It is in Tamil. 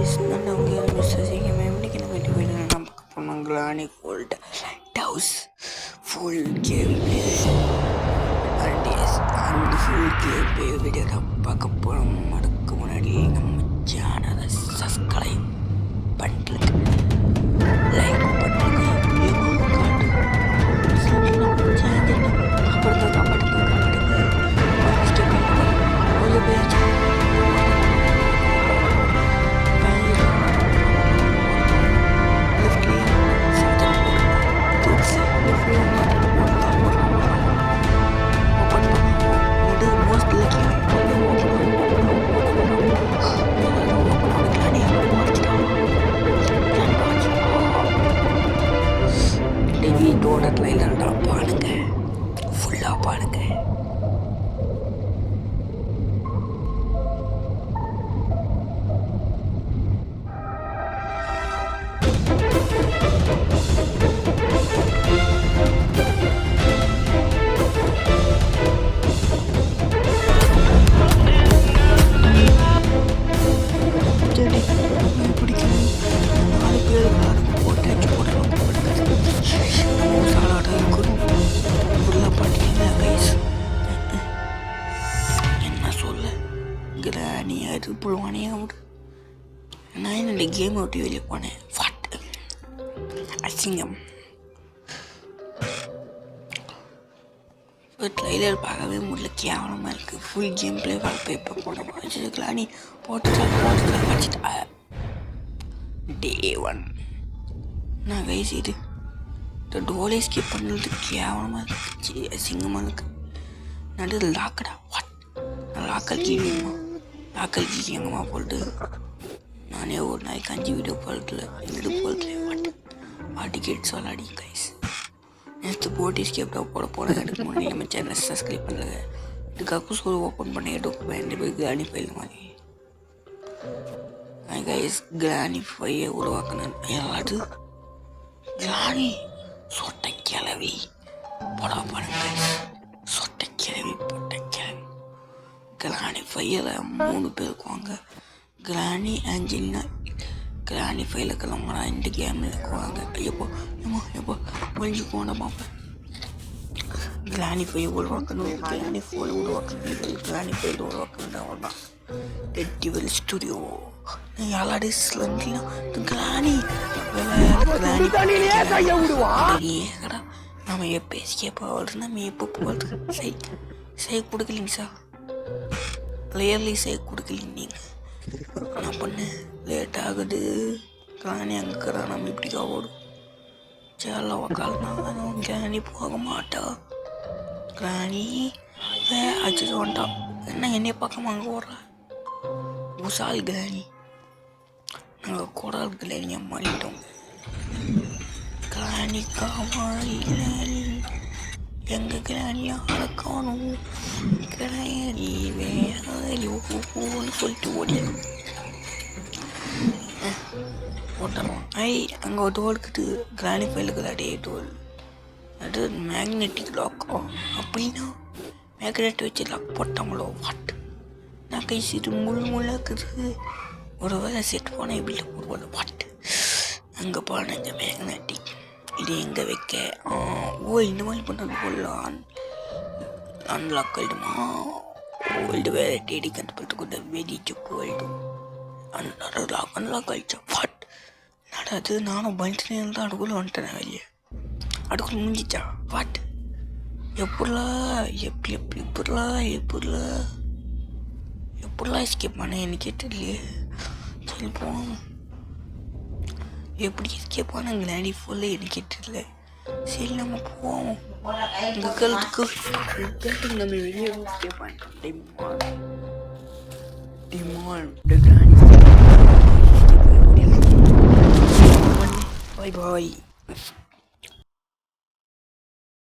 guys, none of you Mr. Singh, I'm making a video from Anglani called House full gameplay and yes, and full gameplay video பார்க்கப்போறோம். அதுக்கு முன்னாடி நம்ம சேனலை சப்ஸ்கிரைப் பண்ணிட்டு லைக் பண்ணுங்க. வீட்டோட ட்ரைலர்டா பாருங்க, ஃபுல்லாக பாருங்க. நான் என்னோட கேம் விட்டு வெளியே போனேன். வாட் அசிங்கம். ட்ரைலர் பார்க்கவே முடியல, கேவலமாக இருக்குது. ஃபுல் கேம் பிளே பார்க்க இப்போ போனோம். வச்சுருக்கலாம் நீ போட்டுட்டா வச்சுட்டா. டே 1 நான் கைஸ் இது இந்த டோலே ஸ்கிப் பண்ணுறது கேவலமாக இருந்துச்சு, அசிங்கமாக இருக்குது. நடு லாக்கடா. வாட் நான் லாக்கல் கீழேம்மா எங்கம்மா போட்டு நானே ஒரு நாளைக்கு 5 வீடியோ போடல, 2 போடல. வாட்டி கேட்ஸ் விளாடி கைஸ். நேற்று போட்டி ஸ்கேப்டாக போட எனக்கு முன்னாடி நம்ம சேனலை சப்ஸ்கிரைப் பண்ணல. இதுக்காக ஸ்கூல் ஓப்பன் பண்ணி எடுக்க போய் கிராணி ஃபைல் மாதிரி கைஸ் கிராணி ஃபையை உருவாக்கணும். எல்லாரு கிராணி சொட்டை கிளவி போடா பாருங்க கைஸ். சொட்டை கிளவி கிராணி ஃபையில் 3 பேர் இருக்குவாங்க. கிராணி ஆஞ்சலினா கிராணி ஃபைல கிளம்புறா. இந்த கேமில் இருக்குவாங்க. எப்போ ஒழிஞ்சு போன பார்ப்பேன். கிராணி ஃபைல் உருவாக்கணும், கிராணி ஃபைல் உருவாக்கணும், கிராணி ஃபைல் உருவாக்கணும். அவ்வளோதான். டெட்டிவல் ஸ்டுடியோ யாராடி ஸ்லங்கினா கிராணி ஏக்கடா நம்ம எப்போ எஸ்கேப் ஆகுது, நம்ம எப்போ போகிறது. சை கொடுக்கலிங்க சார், கிளியர்லி சை கொடுக்கலிங்க. நீங்கள் என்ன பண்ணு, லேட் ஆகுது. கிராணி அங்கக்கிறா, நம்ம இப்படிக்கா ஓடும். சேல உக்காலனா கிராணி போக மாட்டா. கிராணி அடிச்சுட்டு வந்துட்டான். என்ன என்னைய பார்க்காம அங்கே ஓடுறா. உசால் கிராணி, நாங்கள் கோடால் கிராணியை மாறிட்டோம். கிராணி காமாளி கிராணி எங்கள் கிராணியை அடக்கானும். கிராணி வேறு ஓன்னு சொல்லிட்டு ஓடிடும். ஓட்டணும். அங்கே ஒரு டோல்கிட்டு கிராணி ஃபைலுக்கு அடே டோல் அது மேக்னெட்டிக் லாக்கோ. அப்படின்னா மேக்னெட் வச்சு லாக் போட்டாங்களோ. வாட் நான் கை சீட்டு முள்ளாக்குது. ஒரு வேலை செட் போனால் இப்படி போடுவோம். வாட் அங்கே போனேங்க மேக்னெட்டிக். இது எங்கே வைக்க? இந்த மாதிரி பண்ணுறது போடலாம். அன்லாக் ஆகிடுமா? ஓல்டு வேறு தேடி கண்டுபிடித்து கொண்டு வெடிச்சு போயிடும். அன்லாக் ஆகிடுச்சா? வாட் நடாது. நானும் பயந்துனே இருந்தால் அடுக்குள்ளே வந்துட்டேன். வெளியே அடுக்குள்ள முடிஞ்சிச்சா? வாட் எப்படிலாம் எஸ்கேப் பண்ணேன் எனக்கு கேட்டலையே. சரி போனோம். எப்படி எஸ்கேப் பண்ண கிராணி ஃபுல்லாக எனக்கு கேட்டதில்லை. சரி நம்ம போவோம். இந்த கேள்விக்கு நம்ம வெளியே எஸ்கேப் பண்ணிட்டோம். பாய் பாய்.